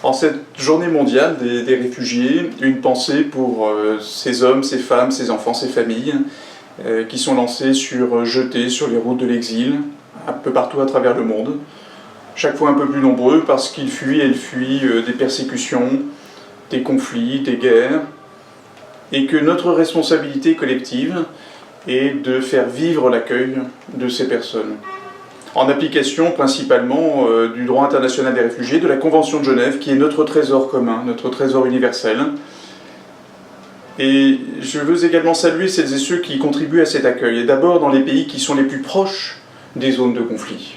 En cette journée mondiale des réfugiés, une pensée pour ces hommes, ces femmes, ces enfants, ces familles qui sont jetés sur les routes de l'exil, un peu partout à travers le monde, chaque fois un peu plus nombreux parce qu'ils fuient et elles fuient des persécutions, des conflits, des guerres, et que notre responsabilité collective est de faire vivre l'accueil de ces personnes, en application principalement du droit international des réfugiés, de la Convention de Genève, qui est notre trésor commun, notre trésor universel. Et je veux également saluer celles et ceux qui contribuent à cet accueil, et d'abord dans les pays qui sont les plus proches des zones de conflit.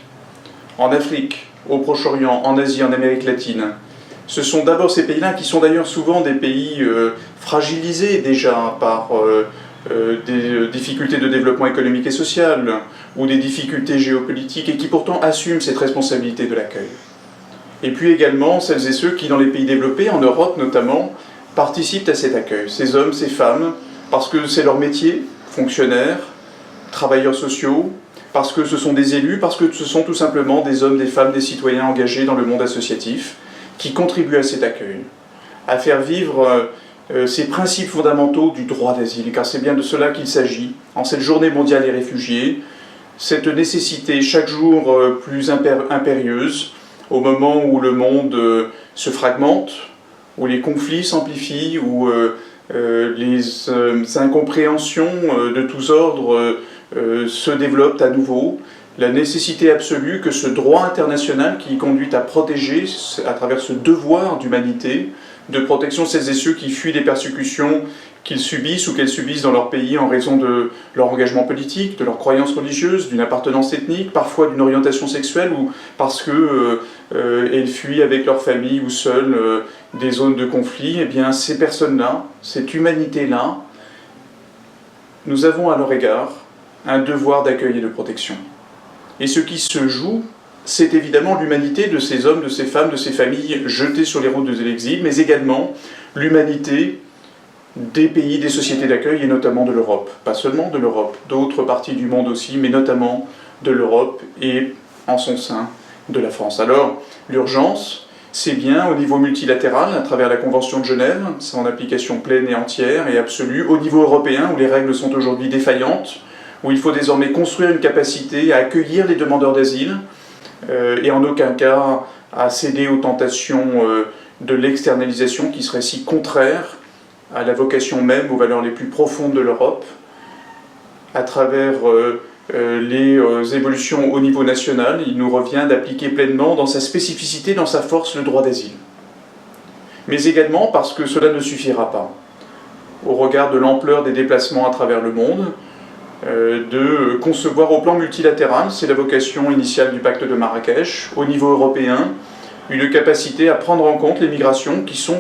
En Afrique, au Proche-Orient, en Asie, en Amérique latine. Ce sont d'abord ces pays-là qui sont d'ailleurs souvent des pays fragilisés déjà par des difficultés de développement économique et social ou des difficultés géopolitiques et qui pourtant assument cette responsabilité de l'accueil. Et puis également celles et ceux qui, dans les pays développés, en Europe notamment, participent à cet accueil. Ces hommes, ces femmes, parce que c'est leur métier, fonctionnaires, travailleurs sociaux, parce que ce sont des élus, parce que ce sont tout simplement des hommes, des femmes, des citoyens engagés dans le monde associatif qui contribuent à cet accueil, à faire vivre ces principes fondamentaux du droit d'asile, car c'est bien de cela qu'il s'agit, en cette journée mondiale des réfugiés, cette nécessité chaque jour plus impérieuse, au moment où le monde se fragmente, où les conflits s'amplifient, où les incompréhensions de tous ordres se développent à nouveau, la nécessité absolue que ce droit international qui conduit à protéger, à travers ce devoir d'humanité, de protection celles et ceux qui fuient les persécutions qu'ils subissent ou qu'elles subissent dans leur pays en raison de leur engagement politique, de leur croyance religieuse, d'une appartenance ethnique, parfois d'une orientation sexuelle ou parce qu'elles fuient avec leur famille ou seules des zones de conflit. Eh bien, ces personnes-là, cette humanité-là, nous avons à leur égard un devoir d'accueil et de protection. Et ce qui se joue, c'est évidemment l'humanité de ces hommes, de ces femmes, de ces familles jetées sur les routes de l'exil, mais également l'humanité des pays, des sociétés d'accueil, et notamment de l'Europe. Pas seulement de l'Europe, d'autres parties du monde aussi, mais notamment de l'Europe et, en son sein, de la France. Alors, l'urgence, c'est bien au niveau multilatéral, à travers la Convention de Genève, c'est en application pleine et entière et absolue, au niveau européen, où les règles sont aujourd'hui défaillantes, où il faut désormais construire une capacité à accueillir les demandeurs d'asile, et en aucun cas à céder aux tentations de l'externalisation qui serait si contraire à la vocation même, aux valeurs les plus profondes de l'Europe, à travers les évolutions au niveau national. Il nous revient d'appliquer pleinement, dans sa spécificité, dans sa force, le droit d'asile. Mais également parce que cela ne suffira pas, au regard de l'ampleur des déplacements à travers le monde, de concevoir au plan multilatéral, c'est la vocation initiale du pacte de Marrakech, au niveau européen, une capacité à prendre en compte les migrations qui sont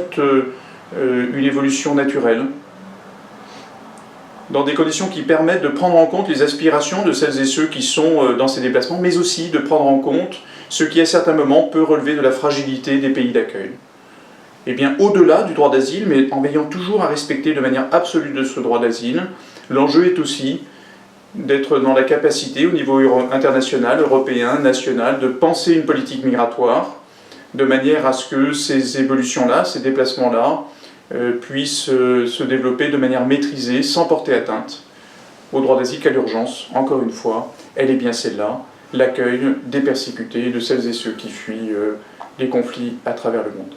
une évolution naturelle, dans des conditions qui permettent de prendre en compte les aspirations de celles et ceux qui sont dans ces déplacements, mais aussi de prendre en compte ce qui à certains moments peut relever de la fragilité des pays d'accueil. Et bien au-delà du droit d'asile, mais en veillant toujours à respecter de manière absolue de ce droit d'asile, l'enjeu est aussi d'être dans la capacité, au niveau international, européen, national, de penser une politique migratoire, de manière à ce que ces évolutions-là, ces déplacements-là, puissent se développer de manière maîtrisée, sans porter atteinte au droit d'asile, qu'à l'urgence, encore une fois, elle est bien celle-là, l'accueil des persécutés, de celles et ceux qui fuient les conflits à travers le monde.